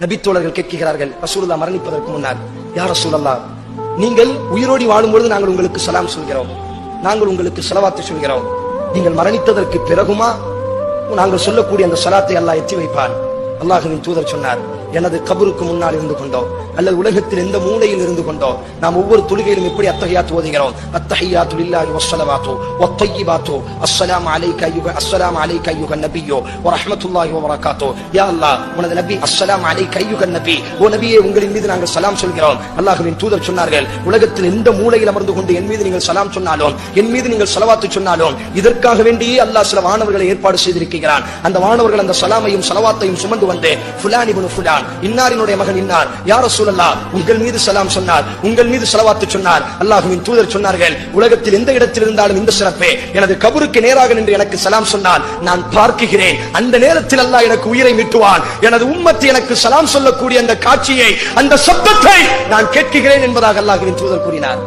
நபித்தோழர்கள் கேட்கிறார்கள் ரசூலுல்லாஹ் மரணிப்பதற்கு முன்னால், யா ரசூலல்லாஹ், நீங்கள் உயிரோடி வாழும்பொழுது நாங்கள் உங்களுக்கு சலாம் சொல்கிறோம், நாங்கள் உங்களுக்கு ஸலவாத்து சொல்கிறோம். நீங்கள் மரணித்ததற்கு பிறகுமா நாங்கள் சொல்லக்கூடிய அந்த ஸலாத்தை அல்லாஹ் எத்தி வைப்பான்? அல்லாஹ்வின் தூதர் சொன்னார், எனது கபருக்கு முன்னால் இருந்து கொண்டோ அல்லது உலகத்தில் எந்த மூலையில் இருந்து கொண்டோ நாம் ஒவ்வொரு தொழுகையிலும் எப்படி அத்தஹியாத் ஓதுகிறோம், அத்தஹியாத்து லில்லாஹி வஸ்ஸலவாத்து வத்தய்யிபாத்து அஸ்ஸலாமு அலைக அய்யுஹன் நபியோ வ ரஹ்மத்துல்லாஹி வ பரகாத்து. யா அல்லாஹ், உனது நபி அஸ்ஸலாமு அலைக அய்யுஹன் நபி, ஓ நபியே உங்களின் மீது நாங்கள் சலாம் சொல்கிறோம். அல்லாஹ்வின் தூதர் சொன்னார்கள், உலகத்தில் எந்த மூலையில் அமர்ந்து கொண்டு என் மீது நீங்கள் சலாம் சொன்னாலும், என் மீது நீங்கள் ஸலவாத்து சொன்னாலும், இதற்காக வேண்டியே அல்லாஹ் சில வானவர்களை ஏற்பாடு செய்திருக்கிறான். அந்த வானவர்கள் அந்த சலாமையும் ஸலவாத்தையும் சுமந்து வந்து ஃபுலான் இப்னு ஃபுலான், இன்னாரினுடைய மகன் இன்னார், யா ரசூலல்லாஹ், உங்கள் மீது சலாம் சொன்னார், உங்கள் மீது ஸலவாத்து சொன்னார். அல்லாஹ்வின் தூதர் சொன்னார்கள், உலகத்தில் எந்த இடத்தில் இருந்தாலும் இந்த சிறப்பே, எனது கபருக்கு நேராக நின்று எனக்கு சலாம் சொன்னால் நான் பார்க்கிறேன், அந்த நேரத்தில் அல்லாஹ் எனக்கு உயிரை மீட்டுவான். எனது உம்மத்து எனக்கு சலாம் சொல்லக்கூடிய அந்த காட்சியை, அந்த சப்தத்தை நான் கேட்கிறேன் என்பதாக அல்லாஹ்வின் தூதர் கூறினார்.